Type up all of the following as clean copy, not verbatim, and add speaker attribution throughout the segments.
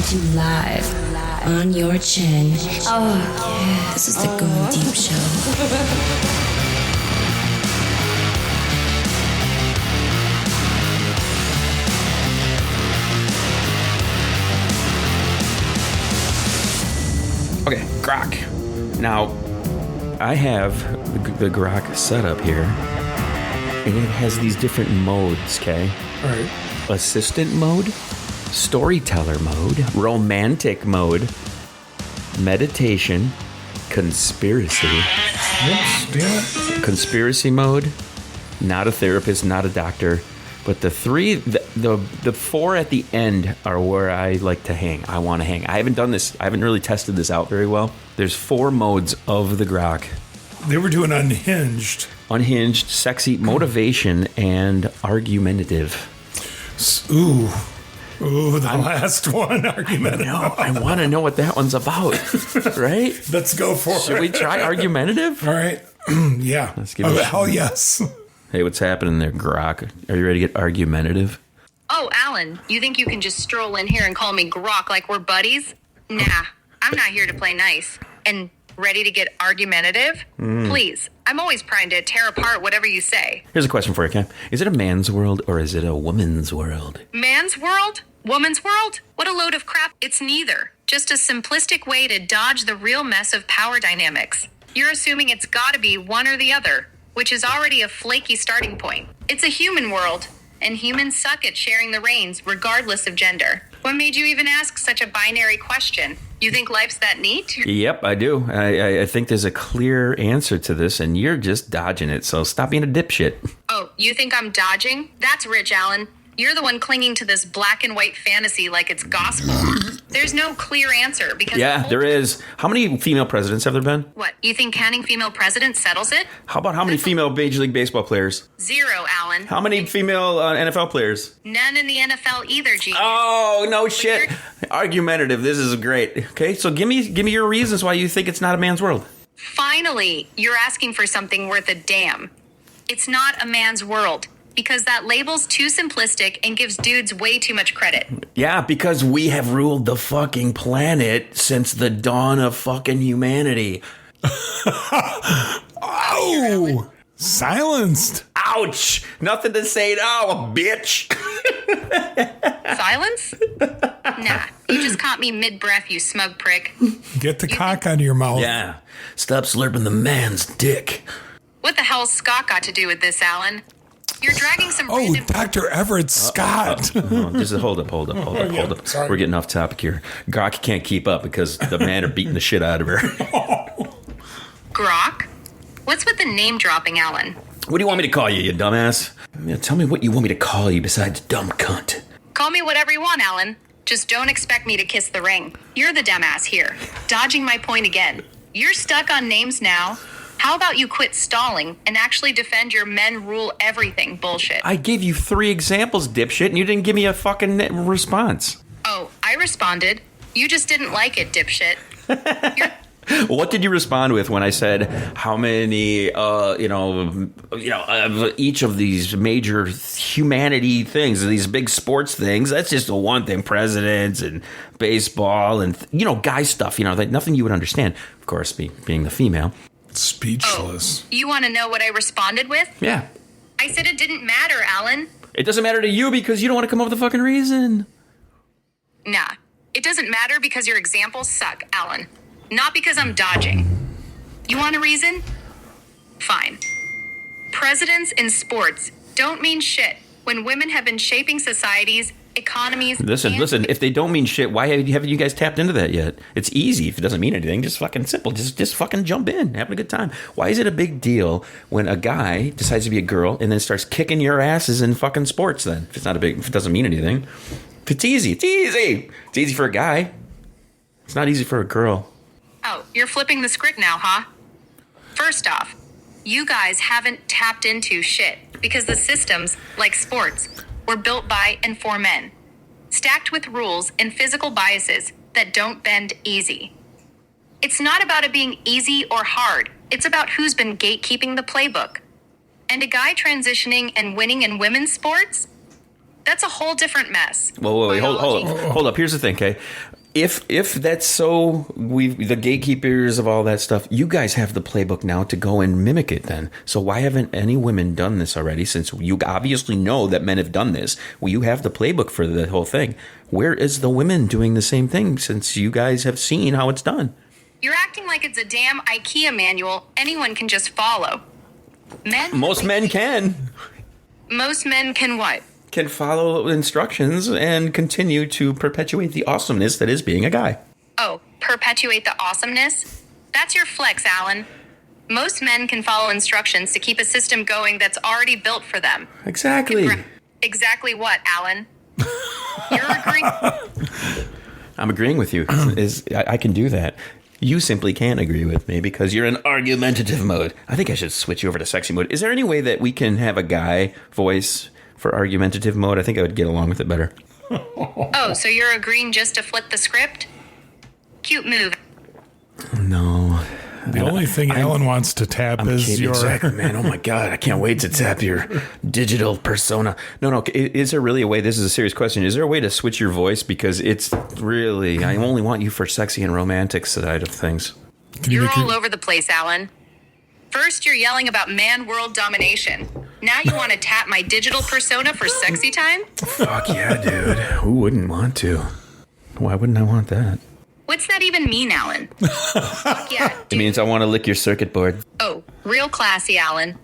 Speaker 1: to live on your chin. Oh, yeah. This is the Goin Deep Show.
Speaker 2: Okay, Grok. Now, I have the Grok setup here, and it has these different modes, okay?
Speaker 3: All right.
Speaker 2: Assistant mode, storyteller mode, romantic mode, meditation, conspiracy.
Speaker 3: Whoops, damn it.
Speaker 2: Conspiracy mode, not a therapist, not a doctor, but the four at the end are where I like to hang. I want to hang. I haven't done this. I haven't really tested this out very well. There's 4 modes of the Grok.
Speaker 3: They were doing unhinged.
Speaker 2: Unhinged, sexy, motivation, and argumentative.
Speaker 3: Ooh, the last one, argumentative.
Speaker 2: No, I want to know what that one's about, right?
Speaker 3: Let's go for it.
Speaker 2: Should we try argumentative?
Speaker 3: All right. Yeah.
Speaker 2: Let's give it a
Speaker 3: hell yes.
Speaker 2: Hey, what's happening there, Grok? Are you ready to get argumentative?
Speaker 4: Oh, Alan, you think you can just stroll in here and call me Grok like we're buddies? Nah, I'm not here to play nice. And ready to get argumentative? Please, I'm always trying to tear apart whatever you say.
Speaker 2: Here's a question for you, Cam. Is it a man's world or is it a woman's world?
Speaker 4: Man's world? Woman's world? What a load of crap. It's neither. Just a simplistic way to dodge the real mess of power dynamics. You're assuming it's gotta be one or the other, which is already a flaky starting point. It's a human world, and humans suck at sharing the reins, regardless of gender. What made you even ask such a binary question? You think life's that neat?
Speaker 2: Yep, I do. I think there's a clear answer to this, and you're just dodging it, so stop being a dipshit.
Speaker 4: Oh, you think I'm dodging? That's rich, Alan. You're the one clinging to this black and white fantasy like it's gospel. There's no clear answer because...
Speaker 2: Yeah, there is. How many female presidents have there been?
Speaker 4: What, you think counting female presidents settles it?
Speaker 2: How about how many female Major League Baseball players?
Speaker 4: 0, Alan.
Speaker 2: How many female NFL players?
Speaker 4: None in the NFL either, G.
Speaker 2: Oh, no shit. Argumentative. This is great. Okay, so give me your reasons why you think it's not a man's world.
Speaker 4: Finally, you're asking for something worth a damn. It's not a man's world. Because that label's too simplistic and gives dudes way too much credit.
Speaker 2: Yeah, because we have ruled the fucking planet since the dawn of fucking humanity.
Speaker 3: Oh, silenced.
Speaker 2: Ouch. Nothing to say now, bitch.
Speaker 4: Silence? Nah, you just caught me mid-breath, you smug prick.
Speaker 3: Get the cock out of your mouth.
Speaker 2: Yeah, stop slurping the man's dick.
Speaker 4: What the hell's Scott got to do with this, Alan? You're dragging some
Speaker 3: Oh,
Speaker 4: random...
Speaker 3: Dr. Everett Scott.
Speaker 2: Just hold up.
Speaker 3: Sorry.
Speaker 2: We're getting off topic here. Grok can't keep up because the men are beating the shit out of her.
Speaker 4: Grok? What's with the name dropping, Alan?
Speaker 2: What do you want me to call you, you dumbass? Yeah, tell me what you want me to call you besides dumb cunt.
Speaker 4: Call me whatever you want, Alan. Just don't expect me to kiss the ring. You're the dumbass here, dodging my point again. You're stuck on names now. How about you quit stalling and actually defend your men rule everything bullshit?
Speaker 2: I gave you 3 examples, dipshit, and you didn't give me a fucking response.
Speaker 4: Oh, I responded. You just didn't like it, dipshit.
Speaker 2: What did you respond with when I said how many, of each of these major humanity things, these big sports things? That's just the one thing: presidents and baseball and guy stuff. Like nothing you would understand. Of course, being the female.
Speaker 3: Speechless.
Speaker 4: Oh, you want to know what I responded with?
Speaker 2: Yeah.
Speaker 4: I said it didn't matter, Alan.
Speaker 2: It doesn't matter to you because you don't want to come up with a fucking reason.
Speaker 4: Nah, it doesn't matter because your examples suck, Alan. Not because I'm dodging. You want a reason? Fine. Presidents in sports don't mean shit when women have been shaping societies, economies...
Speaker 2: Listen, if they don't mean shit, why haven't you guys tapped into that yet? It's easy. If it doesn't mean anything, just fucking simple. Just fucking jump in, having a good time. Why is it a big deal when a guy decides to be a girl and then starts kicking your asses in fucking sports then? If it doesn't mean anything. If it's easy, it's easy. It's easy for a guy. It's not easy for a girl.
Speaker 4: Oh, you're flipping the script now, huh? First off, you guys haven't tapped into shit because the systems, like sports, were built by and for men, stacked with rules and physical biases that don't bend easy. It's not about it being easy or hard. It's about who's been gatekeeping the playbook. And a guy transitioning and winning in women's sports? That's a whole different mess.
Speaker 2: Whoa, wait, hold up. Here's the thing, okay? if that's so, the gatekeepers of all that stuff, you guys have the playbook now to go and mimic it then. So why haven't any women done this already, since you obviously know that men have done this? Well, you have the playbook for the whole thing. Where is the women doing the same thing, since you guys have seen how it's done?
Speaker 4: You're acting like it's a damn IKEA manual anyone can just follow.
Speaker 2: Most men can.
Speaker 4: Most men can what?
Speaker 2: Can follow instructions and continue to perpetuate the awesomeness that is being a guy.
Speaker 4: Oh, perpetuate the awesomeness? That's your flex, Alan. Most men can follow instructions to keep a system going that's already built for them.
Speaker 2: Exactly.
Speaker 4: Exactly what, Alan? You're agreeing.
Speaker 2: I'm agreeing with you. I can do that. You simply can't agree with me because you're in argumentative mode. I think I should switch you over to sexy mode. Is there any way that we can have a guy voice for argumentative mode? I think I would get along with it better.
Speaker 4: Oh, so you're agreeing just to flip the script? Cute move.
Speaker 2: No.
Speaker 3: The only thing Alan wants to tap is your...
Speaker 2: Exactly, man. Oh, my God. I can't wait to tap your digital persona. No. Is there really a way? This is a serious question. Is there a way to switch your voice? Because it's really... I only want you for sexy and romantic side of things.
Speaker 4: You're all over the place, Alan. First, you're yelling about man world domination. Now you want to tap my digital persona for sexy time?
Speaker 2: Fuck yeah, dude. Who wouldn't want to? Why wouldn't I want that?
Speaker 4: What's that even mean, Alan? Fuck yeah,
Speaker 2: It
Speaker 4: dude.
Speaker 2: means I want to lick your circuit board.
Speaker 4: Oh, real classy, Alan.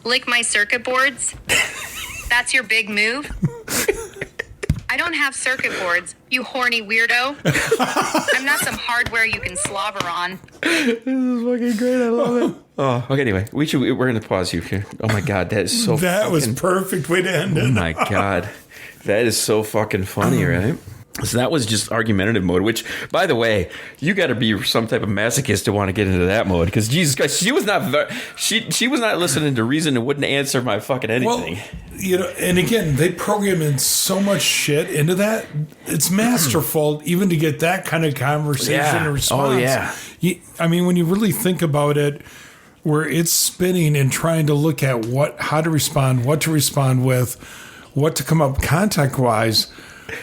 Speaker 4: Lick my circuit boards? That's your big move? I don't have circuit boards, you horny weirdo. I'm not some hardware you can slobber on.
Speaker 2: This is fucking great. I love it. Oh, okay. Anyway, we're going to pause you here. Oh my God, that is so.
Speaker 3: That was perfect way to end it.
Speaker 2: Oh my God, that is so fucking funny, right? So that was just argumentative mode, which, by the way, you got to be some type of masochist to want to get into that mode. Because Jesus Christ, she was not listening to reason and wouldn't answer my fucking anything.
Speaker 3: Well, and again, they program in so much shit into that. It's masterful, even to get that kind of conversation and response.
Speaker 2: Oh yeah.
Speaker 3: I mean, when you really think about it, where it's spinning and trying to look at how to respond, what to respond with, what to come up contact wise.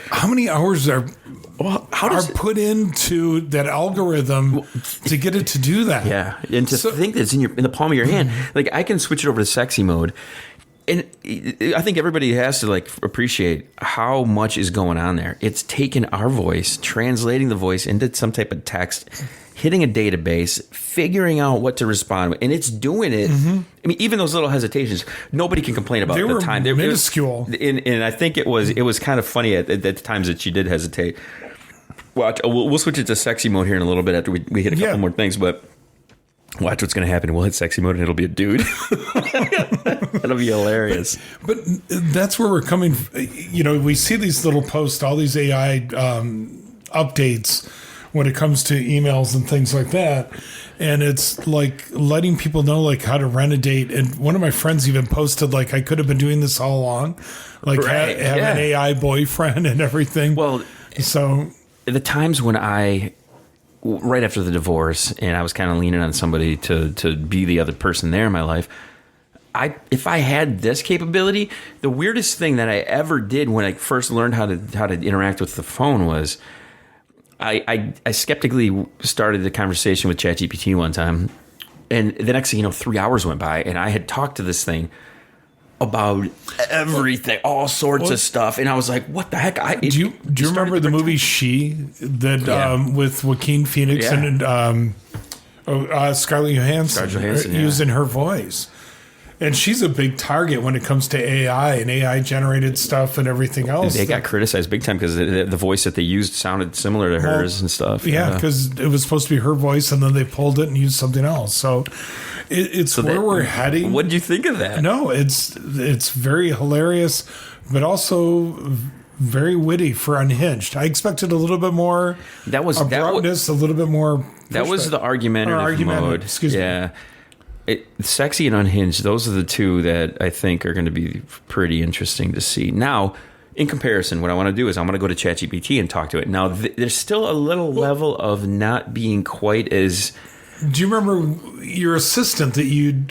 Speaker 3: How many hours are put into that algorithm to get it to do that?
Speaker 2: Yeah, and to think that it's in the palm of your hand. Like, I can switch it over to sexy mode, and I think everybody has to appreciate how much is going on there. It's taking our voice, translating the voice into some type of text, hitting a database, figuring out what to respond with, and it's doing it. Mm-hmm. I mean, even those little hesitations, nobody can complain about the time.
Speaker 3: They were minuscule.
Speaker 2: And I think it was kind of funny at the times that she did hesitate. Watch, we'll switch it to sexy mode here in a little bit after we hit a couple more things, but watch what's going to happen. We'll hit sexy mode and it'll be a dude. That'll be hilarious.
Speaker 3: But that's where we're coming. We see these little posts, all these AI updates when it comes to emails and things like that. And it's like letting people know how to rent a date. And one of my friends even posted I could have been doing this all along. Have an AI boyfriend and everything.
Speaker 2: Well,
Speaker 3: so
Speaker 2: the times when right after the divorce, and I was kind of leaning on somebody to be the other person there in my life, if I had this capability, the weirdest thing that I ever did when I first learned how to interact with the phone was I skeptically started the conversation with ChatGPT one time, and the next thing 3 hours went by, and I had talked to this thing about everything, all sorts of stuff, and I was like, "What the heck?" Do
Speaker 3: you remember the movie She with Joaquin Phoenix and Scarlett Johansson using her voice? And she's a big target when it comes to AI and AI generated stuff and everything else.
Speaker 2: They got criticized big time because the voice that they used sounded similar to hers and stuff.
Speaker 3: Yeah, because it was supposed to be her voice, and then they pulled it and used something else. So it's where we're heading.
Speaker 2: What did you think of that?
Speaker 3: No, it's very hilarious, but also very witty for Unhinged. I expected a little bit more abruptness, a little bit more.
Speaker 2: That was the argumentative mode.
Speaker 3: Excuse me.
Speaker 2: Sexy and Unhinged, those are the two that I think are going to be pretty interesting to see. Now, in comparison, what I want to do is I'm going to go to ChatGPT and talk to it. Now, there's still a little level of not being quite as
Speaker 3: Do you remember your assistant that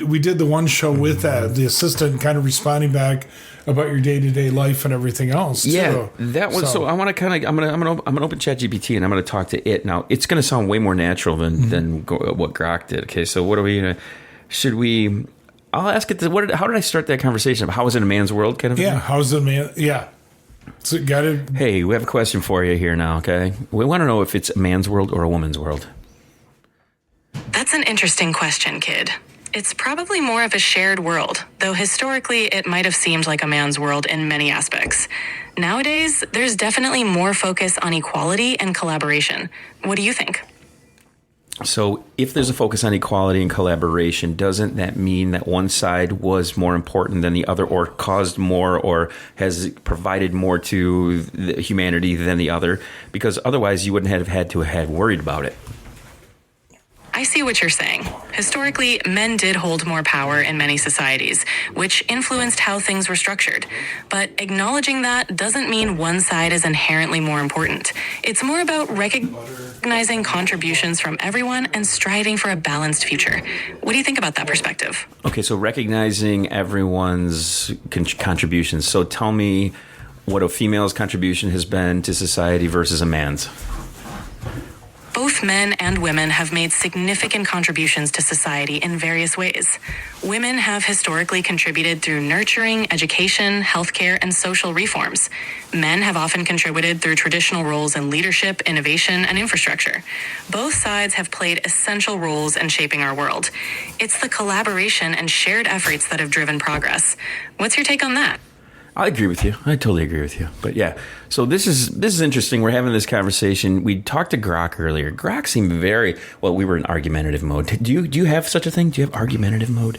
Speaker 3: we did the one show with that, the assistant kind of responding back about your day-to-day life and everything else too.
Speaker 2: Yeah, that was so I want to kind of I'm gonna open ChatGPT and I'm gonna talk to it. Now it's gonna sound way more natural than what Grok did. Okay, so what are we gonna I'll ask it how did I start that conversation? How is it a man's world kind of
Speaker 3: yeah
Speaker 2: thing?
Speaker 3: How's it man yeah so got it.
Speaker 2: Hey, we have a question for you here now. Okay, we want to know if it's a man's world or a woman's world.
Speaker 4: That's an interesting question, kid. It's probably more of a shared world, though historically it might have seemed like a man's world in many aspects. Nowadays, there's definitely more focus on equality and collaboration. What do you think?
Speaker 2: So if there's a focus on equality and collaboration, doesn't that mean that one side was more important than the other, or caused more, or has provided more to humanity than the other? Because otherwise you wouldn't have had to have worried about it.
Speaker 4: I see what you're saying. Historically, men did hold more power in many societies, which influenced how things were structured. But acknowledging that doesn't mean one side is inherently more important. It's more about recognizing contributions from everyone and striving for a balanced future. What do you think about that perspective?
Speaker 2: Okay, so recognizing everyone's contributions. So tell me what a female's contribution has been to society versus a man's.
Speaker 4: Both men and women have made significant contributions to society in various ways. Women have historically contributed through nurturing, education, healthcare, and social reforms. Men have often contributed through traditional roles in leadership, innovation, and infrastructure. Both sides have played essential roles in shaping our world. It's the collaboration and shared efforts that have driven progress. What's your take on that?
Speaker 2: I agree with you. I totally agree with you. But yeah, so this is interesting. We're having this conversation. We talked to Grok earlier. Grok seemed very well. We were in argumentative mode. Do you have such a thing? Do you have argumentative mode?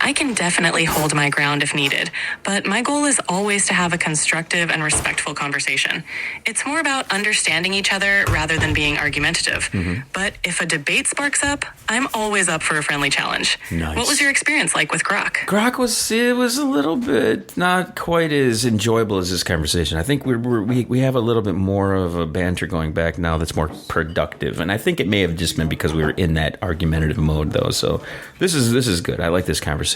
Speaker 4: I can definitely hold my ground if needed, but my goal is always to have a constructive and respectful conversation. It's more about understanding each other rather than being argumentative. But if a debate sparks up, I'm always up for a friendly challenge.
Speaker 2: Nice.
Speaker 4: What was your experience like with Grok?
Speaker 2: Grok was a little bit not quite as enjoyable as this conversation. I think we have a little bit more of a banter going back now that's more productive, and I think it may have just been because we were in that argumentative mode though. So this is good. I like this conversation.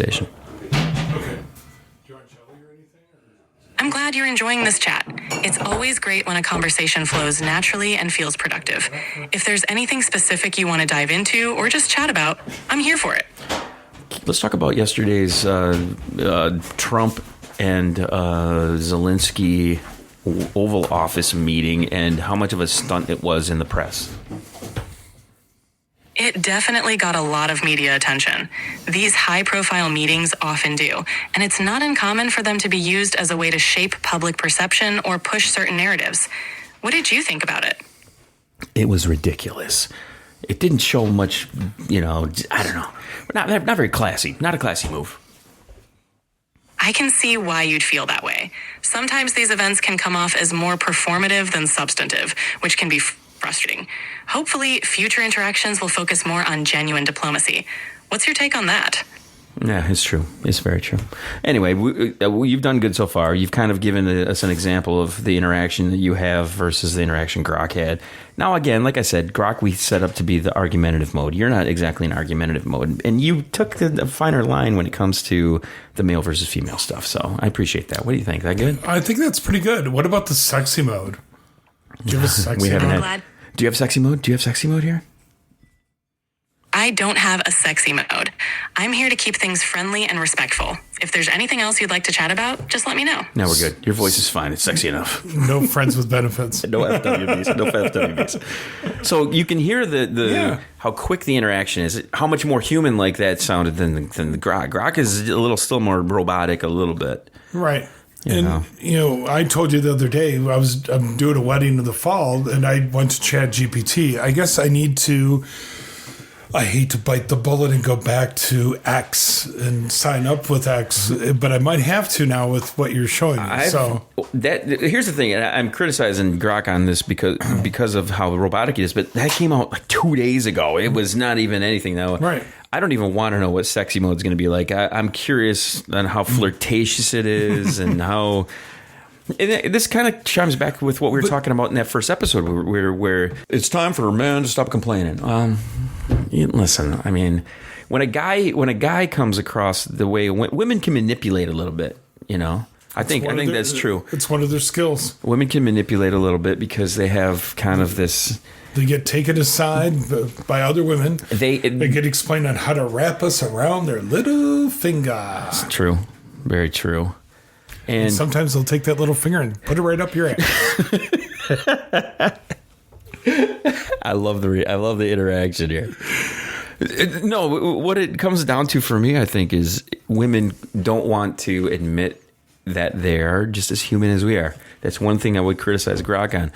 Speaker 4: I'm glad you're enjoying this chat. It's always great when a conversation flows naturally and feels productive. If there's anything specific you want to dive into or just chat about, I'm here for it.
Speaker 2: Let's talk about yesterday's Trump and Zelensky Oval Office meeting and how much of a stunt it was in the press.
Speaker 4: It definitely got a lot of media attention. These high-profile meetings often do, and it's not uncommon for them to be used as a way to shape public perception or push certain narratives. What did you think about it?
Speaker 2: It was ridiculous. It didn't show much, I don't know. Not very classy. Not a classy move.
Speaker 4: I can see why you'd feel that way. Sometimes these events can come off as more performative than substantive, which can be frustrating. Hopefully, future interactions will focus more on genuine diplomacy. What's your take on that?
Speaker 2: Yeah, it's true. It's very true. Anyway, you've done good so far. You've kind of given us an example of the interaction that you have versus the interaction Grok had. Now, again, like I said, Grok we set up to be the argumentative mode. You're not exactly in argumentative mode. And you took the finer line when it comes to the male versus female stuff. So I appreciate that. What do you think? That good?
Speaker 3: I think that's pretty good. What about the sexy mode? Do you have a sexy mode?
Speaker 2: Do you have sexy mode? Do you have sexy mode here?
Speaker 4: I don't have a sexy mode. I'm here to keep things friendly and respectful. If there's anything else you'd like to chat about, just let me know.
Speaker 2: No, we're good. Your voice is fine. It's sexy enough.
Speaker 3: No friends with benefits.
Speaker 2: No FWBs. No FWBs. So you can hear how quick the interaction is. How much more human like that sounded than the Grok. Grok is still more robotic a little bit.
Speaker 3: Right. I told you the other day I'm doing a wedding in the fall, and I went to ChatGPT. I guess I hate to bite the bullet and go back to X and sign up with X, but I might have to now with what you're showing me.
Speaker 2: Here's the thing. I'm criticizing Grok on this because of how robotic it is, but that came out like 2 days ago. It was not even anything now.
Speaker 3: Right.
Speaker 2: I don't even want to know what sexy mode is going to be like. I'm curious on how flirtatious it is and how And this kind of chimes back with what we were talking about in that first episode, where it's time for men to stop complaining. Listen, I mean, when a guy comes across the way women can manipulate a little bit, I think that's true.
Speaker 3: It's one of their skills.
Speaker 2: Women can manipulate a little bit because they have kind of this.
Speaker 3: They get taken aside by other women. They get explained on how to wrap us around their little finger.
Speaker 2: It's true. Very true. And
Speaker 3: sometimes they'll take that little finger and put it right up your ass.
Speaker 2: I love the interaction here. No, what it comes down to for me, I think, is women don't want to admit that they are just as human as we are. That's one thing I would criticize Grok on.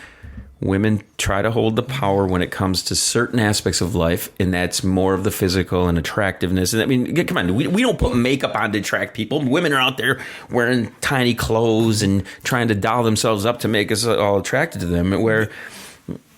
Speaker 2: Women try to hold the power when it comes to certain aspects of life, and that's more of the physical and attractiveness. And I mean, come on, we don't put makeup on to attract people. Women are out there wearing tiny clothes and trying to doll themselves up to make us all attracted to them. Where,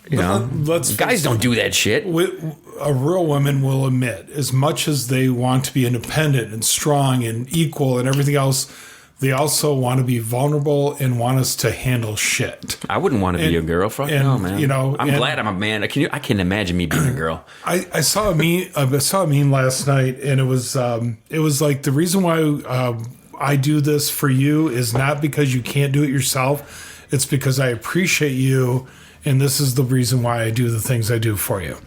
Speaker 2: guys don't do that shit.
Speaker 3: A real woman will admit, as much as they want to be independent and strong and equal and everything else, they also want to be vulnerable and want us to handle shit.
Speaker 2: I wouldn't want to be a girl. No, man. I'm glad I'm a man. I can imagine me being a girl.
Speaker 3: I saw a meme last night, and it was like, the reason why I do this for you is not because you can't do it yourself. It's because I appreciate you, and this is the reason why I do the things I do for you.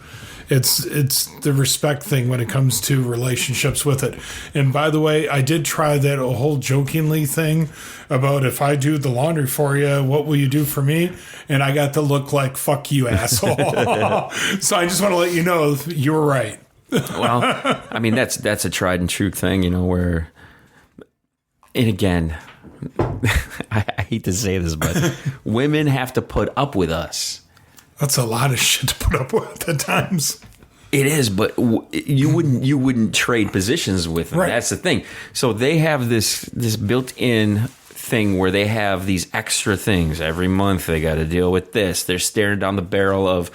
Speaker 3: It's the respect thing when it comes to relationships with it. And by the way, I did try that whole jokingly thing about, if I do the laundry for you, what will you do for me? And I got the look like, fuck you, asshole. So I just want to let you know you were right.
Speaker 2: Well, I mean, that's a tried and true thing, where, and again, I hate to say this, but women have to put up with us.
Speaker 3: That's a lot of shit to put up with at times.
Speaker 2: It is, but you wouldn't trade positions with them. Right. That's the thing. So they have this built-in thing where they have these extra things every month. They got to deal with this. They're staring down the barrel of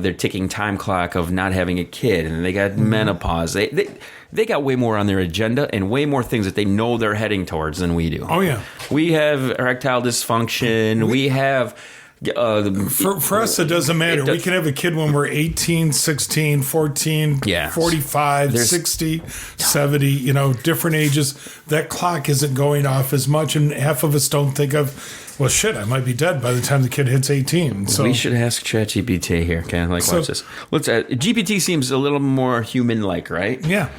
Speaker 2: their ticking time clock of not having a kid, and they got menopause. They got way more on their agenda and way more things that they know they're heading towards than we do.
Speaker 3: Oh yeah,
Speaker 2: we have erectile dysfunction. We have.
Speaker 3: For us, it doesn't matter. We can have a kid when we're 18, 16, 14, 45, 60, 70, different ages. That clock isn't going off as much, and half of us don't think of, well, shit, I might be dead by the time the kid hits 18. So
Speaker 2: we should ask ChatGPT here. Watch this. GPT seems a little more human-like, right?
Speaker 3: Yeah.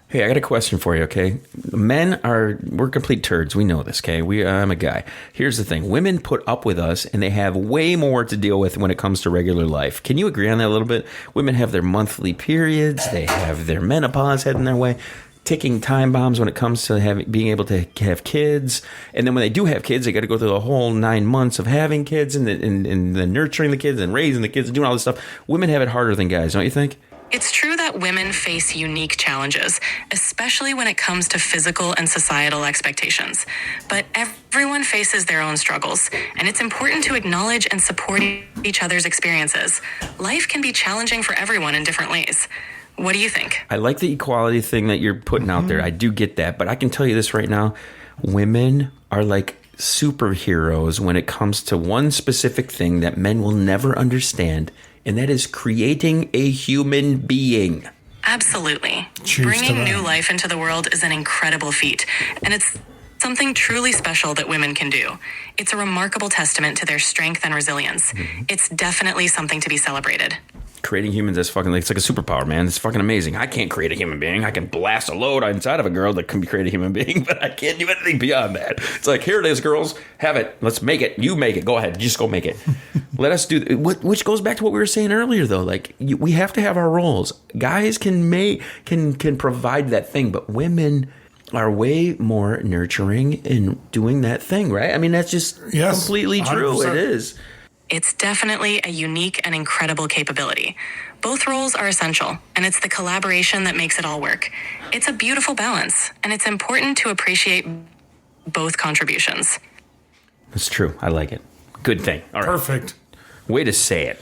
Speaker 2: Hey, I got a question for you, okay? We're complete turds. We know this, okay? I'm a guy. Here's the thing. Women put up with us, and they have way more to deal with when it comes to regular life. Can you agree on that a little bit? Women have their monthly periods. They have their menopause heading their way. Ticking time bombs when it comes to being able to have kids. And then when they do have kids, they got to go through the whole 9 months of having kids and the nurturing the kids and raising the kids and doing all this stuff. Women have it harder than guys, don't you think?
Speaker 4: It's true that women face unique challenges, especially when it comes to physical and societal expectations. But everyone faces their own struggles, and it's important to acknowledge and support each other's experiences. Life can be challenging for everyone in different ways. What do you think?
Speaker 2: I like the equality thing that you're putting out there. I do get that, but I can tell you this right now. Women are like superheroes when it comes to one specific thing that men will never understand, and that is creating a human being.
Speaker 4: Absolutely.
Speaker 3: Cheers.
Speaker 4: Bringing new life into the world is an incredible feat, and it's something truly special that women can do. It's a remarkable testament to their strength and resilience. It's definitely something to be celebrated.
Speaker 2: Creating humans is fucking, it's like a superpower, man. It's fucking amazing. I can't create a human being. I can blast a load inside of a girl that can create a human being, but I can't do anything beyond that. It's like, here it is, girls. Have it. Let's make it. You make it. Go ahead. Just go make it. Let us do which goes back to what we were saying earlier, though. Like, we have to have our roles. Guys can provide that thing, but women are way more nurturing in doing that thing, right? I mean, that's just completely true. 100%. It is.
Speaker 4: It's definitely a unique and incredible capability. Both roles are essential, and it's the collaboration that makes it all work. It's a beautiful balance, and it's important to appreciate both contributions.
Speaker 2: That's true. I like it. Good thing. All right.
Speaker 3: Perfect.
Speaker 2: Way to say it.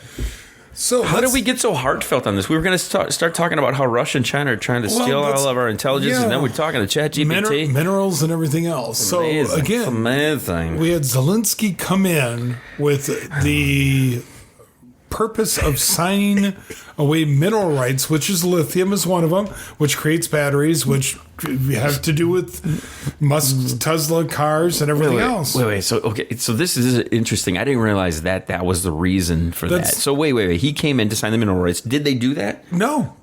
Speaker 3: So
Speaker 2: how did we get so heartfelt on this? We were going to start talking about how Russia and China are trying to steal all of our intelligence, and then we're talking to ChatGPT.
Speaker 3: Minerals and everything else.
Speaker 2: Amazing.
Speaker 3: So again,
Speaker 2: amazing.
Speaker 3: We had Zelensky come in with the purpose of signing away mineral rights, which is lithium is one of them, which creates batteries, which have to do with Musk's Tesla cars and everything else.
Speaker 2: Wait. So this is interesting. I didn't realize that was the reason for that. So wait. He came in to sign the mineral rights. Did they do that?
Speaker 3: No.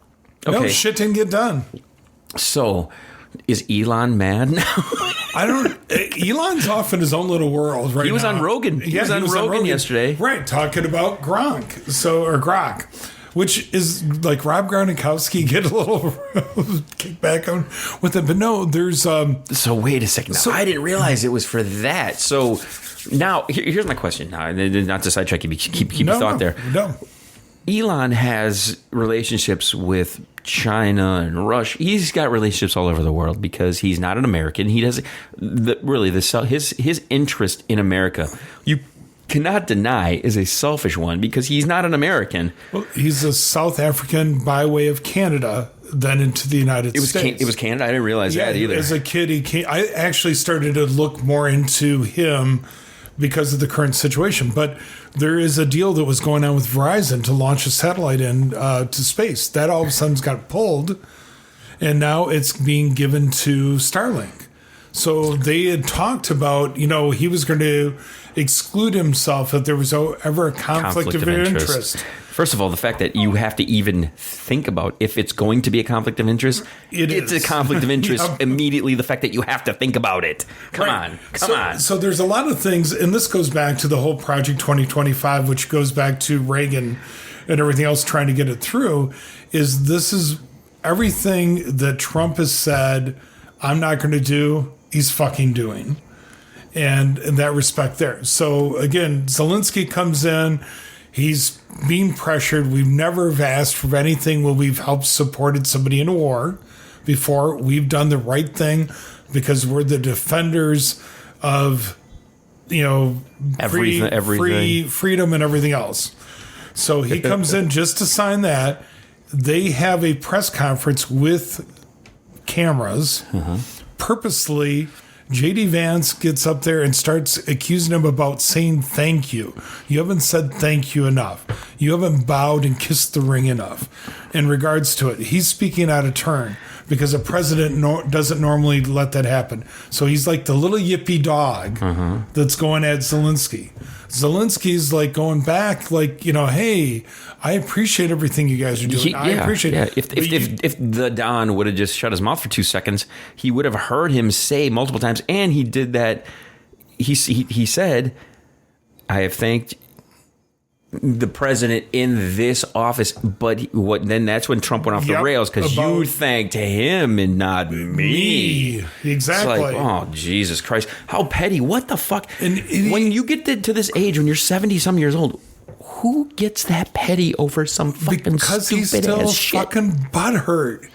Speaker 3: Okay. No, shit didn't get done.
Speaker 2: So is Elon mad now?
Speaker 3: Elon's off in his own little world right now.
Speaker 2: He was on Rogan. He was on Rogan yesterday.
Speaker 3: Right, talking about Grok, which is like Rob Gronkowski get a little kickback on with it. But no, there's...
Speaker 2: So wait a second. I didn't realize it was for that. So now, here's my question. Now, not to sidetrack you, keep your thought there.
Speaker 3: No.
Speaker 2: Elon has relationships with China and Russia. He's got relationships all over the world because he's not an American. He doesn't his interest in America. You cannot deny is a selfish one because he's not an American.
Speaker 3: Well, he's a South African by way of Canada, then into the United States.
Speaker 2: It was Canada. I didn't realize that either.
Speaker 3: As a kid, I actually started to look more into him because of the current situation. But there is a deal that was going on with Verizon to launch a satellite to space. That all of a sudden got pulled, and now it's being given to Starlink. So they had talked about, he was going to exclude himself if there was ever a conflict of interest.
Speaker 2: First of all, the fact that you have to even think about if it's going to be a conflict of interest, it's a conflict of interest immediately. The fact that you have to think about it. Come on.
Speaker 3: So there's a lot of things, and this goes back to the whole Project 2025, which goes back to Reagan and everything else trying to get it through, this is everything that Trump has said, I'm not going to do, he's fucking doing. And in that respect there. So again, Zelensky comes in, he's being pressured. We've never asked for anything when we've helped supported somebody in a war before. We've done the right thing because we're the defenders of,
Speaker 2: everything.
Speaker 3: freedom and everything else. So he comes in just to sign that. They have a press conference with cameras. Purposely, J.D. Vance gets up there and starts accusing him about saying thank you. You haven't said thank you enough. You haven't bowed and kissed the ring enough in regards to it. He's speaking out of turn because a president doesn't normally let that happen. So he's like the little yippy dog that's going at Zelensky. Zelensky's like going back like, hey, I appreciate everything you guys are doing. I appreciate it.
Speaker 2: If the Don would have just shut his mouth for 2 seconds, he would have heard him say multiple times, and he did that. He said, I have thanked the president in this office, but then that's when Trump went off the rails because you thanked him and not me.
Speaker 3: Exactly.
Speaker 2: It's like, oh, Jesus Christ. How petty. What the fuck? And when you get to this age, when you're 70-some years old, who gets that petty over some fucking
Speaker 3: because
Speaker 2: stupid
Speaker 3: he's still
Speaker 2: ass shit?
Speaker 3: Fucking butthurt.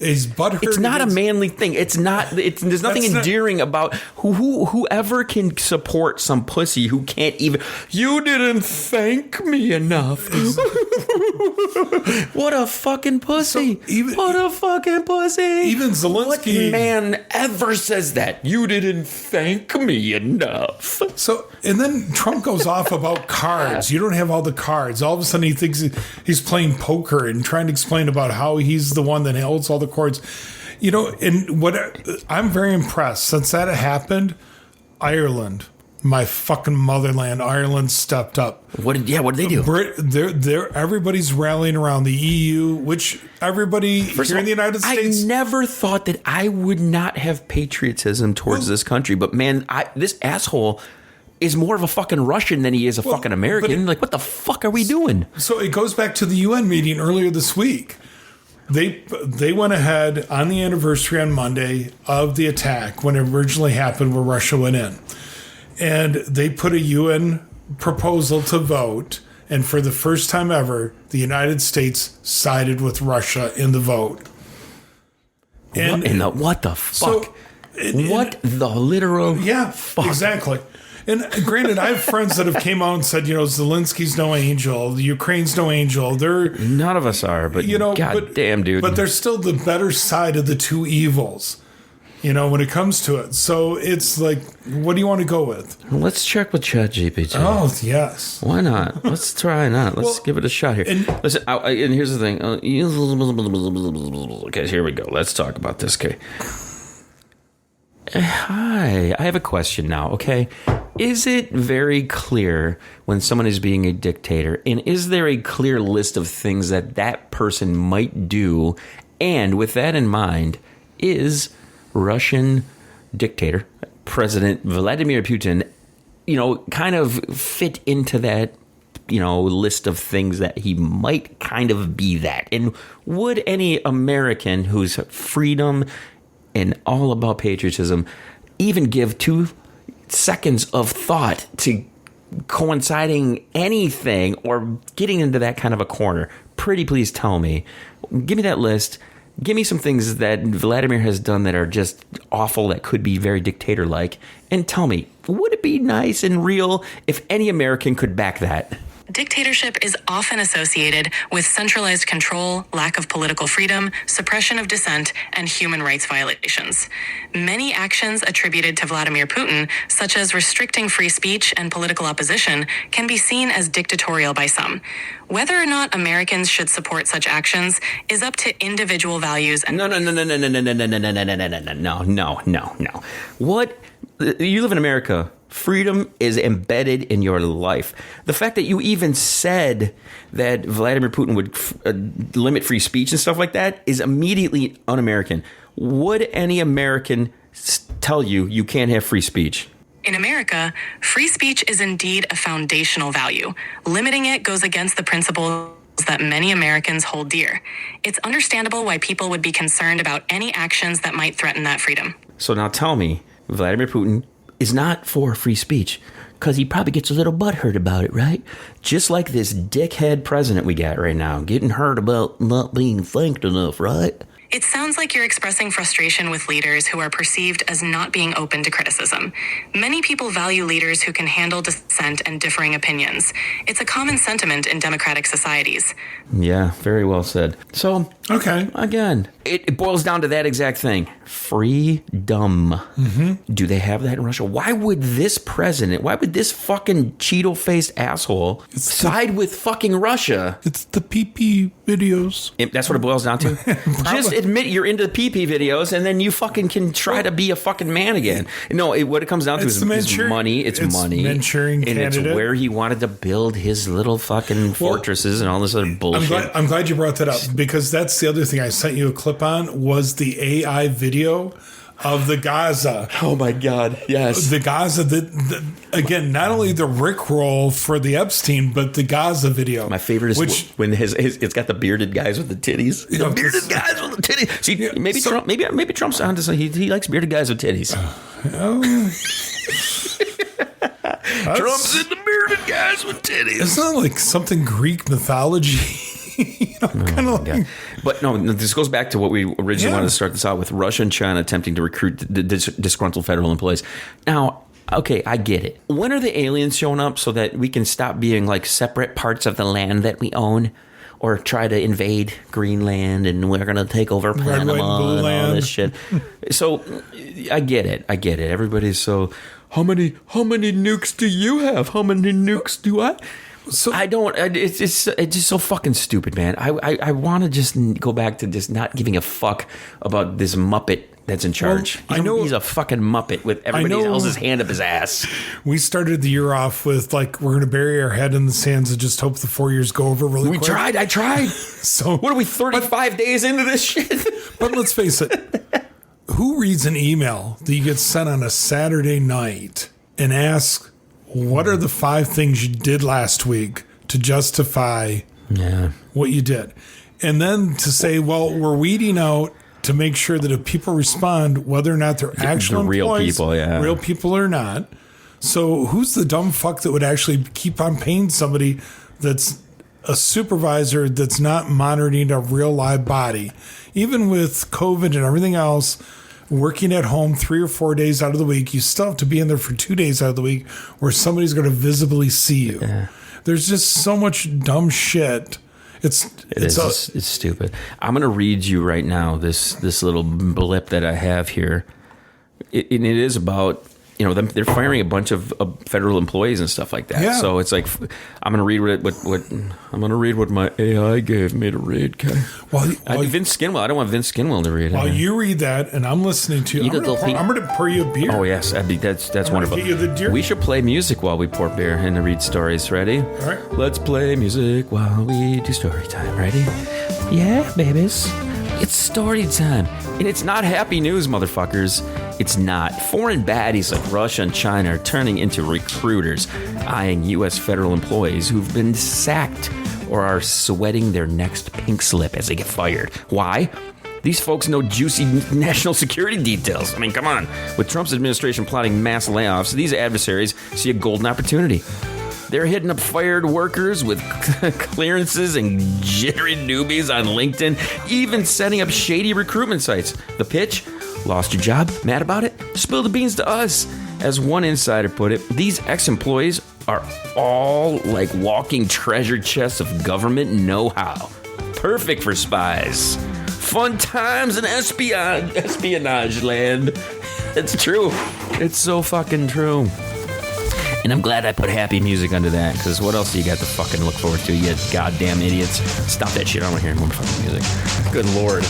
Speaker 3: He's butthurt.
Speaker 2: It's not a manly thing. It's not. There's nothing endearing about whoever can support some pussy who can't even. You didn't thank me enough. What a fucking pussy! What a fucking pussy!
Speaker 3: Even Zelensky.
Speaker 2: What man ever says that? You didn't thank me enough.
Speaker 3: So, and then Trump goes off about cards. You don't have all the cards. All of a sudden, he thinks he's playing poker and trying to explain about how he's the one that holds all the cards. And what I'm very impressed since that happened. Ireland, my fucking motherland, Ireland stepped up.
Speaker 2: What did they do?
Speaker 3: Everybody's rallying around the EU, which everybody here in the United States.
Speaker 2: I never thought that I would not have patriotism towards this country, but man, this asshole is more of a fucking Russian than he is a fucking American. What the fuck are we doing?
Speaker 3: So it goes back to the UN meeting earlier this week. They went ahead on the anniversary on Monday of the attack when it originally happened where Russia went in. And they put a UN proposal to vote. And for the first time ever, the United States sided with Russia in the vote.
Speaker 2: And what the fuck? What the literal
Speaker 3: fuck?
Speaker 2: Fuck?
Speaker 3: Exactly. And granted, I have friends that have came out and said, Zelensky's no angel, the Ukraine's no angel.
Speaker 2: None of us are, but God damn, dude.
Speaker 3: But they're still the better side of the two evils, when it comes to it. So it's like, what do you want to go with?
Speaker 2: Let's check with ChatGPT.
Speaker 3: Oh, yes.
Speaker 2: Why not? Let's try not. Let's give it a shot here. Listen, and here's the thing. Okay, here we go. Let's talk about this. Okay. Hi, I have a question now, okay? Is it very clear when someone is being a dictator, and is there a clear list of things that person might do? And with that in mind, is Russian dictator, President Vladimir Putin, kind of fit into that, list of things that he might kind of be that? And would any American whose freedom and all about patriotism even give 2 seconds of thought to coinciding anything or getting into that kind of a corner? Pretty please tell me. Give me that list. Give me some things that Vladimir has done that are just awful, that could be very dictator-like, and tell me, would it be nice and real if any American could back that?
Speaker 4: Dictatorship is often associated with centralized control, lack of political freedom, suppression of dissent, and human rights violations. Many actions attributed to Vladimir Putin, such as restricting free speech and political opposition, can be seen as dictatorial by some. Whether or not Americans should support such actions is up to individual values and... No.
Speaker 2: What? You live in America. Freedom is embedded in your life. The fact that you even said that Vladimir Putin would limit free speech and stuff like that is immediately un-American. Would any American tell you can't have free speech?
Speaker 4: In America, free speech is indeed a foundational value. Limiting it goes against the principles that many Americans hold dear. It's understandable why people would be concerned about any actions that might threaten that freedom.
Speaker 2: So now tell me, Vladimir Putin is not for free speech because he probably gets a little butthurt about it, right? Just like this dickhead president we got right now, getting hurt about not being thanked enough, right?
Speaker 4: It sounds like you're expressing frustration with leaders who are perceived as not being open to criticism. Many people value leaders who can handle dissent and differing opinions. It's a common sentiment in democratic societies.
Speaker 2: Yeah, very well said. So,
Speaker 3: okay,
Speaker 2: again, it boils down to that exact thing. Freedom. Mm-hmm. Do they have that in Russia? Why would this fucking Cheeto-faced asshole side with fucking Russia?
Speaker 3: It's the PP videos.
Speaker 2: That's what it boils down to? Just admit you're into the PP videos, and then you fucking can try to be a fucking man again. No, what it comes down to is money. It's money.
Speaker 3: Manchurian
Speaker 2: and
Speaker 3: candidate.
Speaker 2: It's where he wanted to build his little fucking fortresses and all this other bullshit.
Speaker 3: I'm glad you brought that up, because that's the other thing I sent you a clip on was the AI video of the Gaza.
Speaker 2: Oh my God! Yes,
Speaker 3: the Gaza. Again, not only the Rickroll for the Epstein, but the Gaza video.
Speaker 2: My favorite is when it's got the bearded guys with the titties. The bearded guys with the titties. See, maybe Trump's on to say he likes bearded guys with titties. Trump's in the bearded guys with titties.
Speaker 3: It's not like something Greek mythology. Kind of like,
Speaker 2: but no, this goes back to what we originally wanted to start this out with: Russia and China attempting to recruit the disgruntled federal employees. Now, okay, I get it. When are the aliens showing up so that we can stop being like separate parts of the land that we own, or try to invade Greenland and we're going to take over Panama and all this shit? So I get it. Everybody's so, how many nukes do you have? How many nukes do I? So I don't. It's just so fucking stupid, man. I want to just go back to just not giving a fuck about this Muppet that's in charge.
Speaker 3: Well, I know
Speaker 2: he's a fucking Muppet with everybody else's hand up his ass.
Speaker 3: We started the year off with like we're going to bury our head in the sands and just hope the 4 years go over really quick.
Speaker 2: I tried.
Speaker 3: So
Speaker 2: what are we 35 days into this shit?
Speaker 3: But let's face it. Who reads an email that you get sent on a Saturday night and asks, what are the 5 things you did last week to justify what you did? And then to say, well, we're weeding out to make sure that if people respond, whether or not they're actual
Speaker 2: real people or
Speaker 3: not. So who's the dumb fuck that would actually keep on paying somebody that's a supervisor that's not monitoring a real live body? Even with COVID and everything else, working at home 3 or 4 days out of the week. You still have to be in there for 2 days out of the week where somebody's going to visibly see you. Yeah. There's just so much dumb shit. It's
Speaker 2: stupid. I'm going to read you right now this little blip that I have here. It is about, they're firing a bunch of federal employees and stuff like that. Yeah. So it's like, I'm going to read what my AI gave me to read. Okay. Vince Skinwell. I don't want Vince Skinwell to read it.
Speaker 3: While you read that, and I'm listening to you, I'm going to pour you a beer.
Speaker 2: Oh yes, that's wonderful. We should play music while we pour beer and read stories. Ready?
Speaker 3: All right.
Speaker 2: Let's play music while we do story time. Ready? Yeah, babies. It's story time. And it's not happy news, motherfuckers. It's not. Foreign baddies like Russia and China are turning into recruiters, eyeing U.S. federal employees who've been sacked or are sweating their next pink slip as they get fired. Why? These folks know juicy national security details. I mean, come on. With Trump's administration plotting mass layoffs, these adversaries see a golden opportunity. They're hitting up fired workers with clearances and jittery newbies on LinkedIn, even setting up shady recruitment sites. The pitch? Lost your job? Mad about it? Spill the beans to us. As one insider put it, these ex-employees are all like walking treasure chests of government know-how. Perfect for spies. Fun times in espionage land. It's true. It's so fucking true. And I'm glad I put happy music under that, because what else do you got to fucking look forward to, you goddamn idiots? Stop that shit. I don't want to hear more fucking music. Good Lord.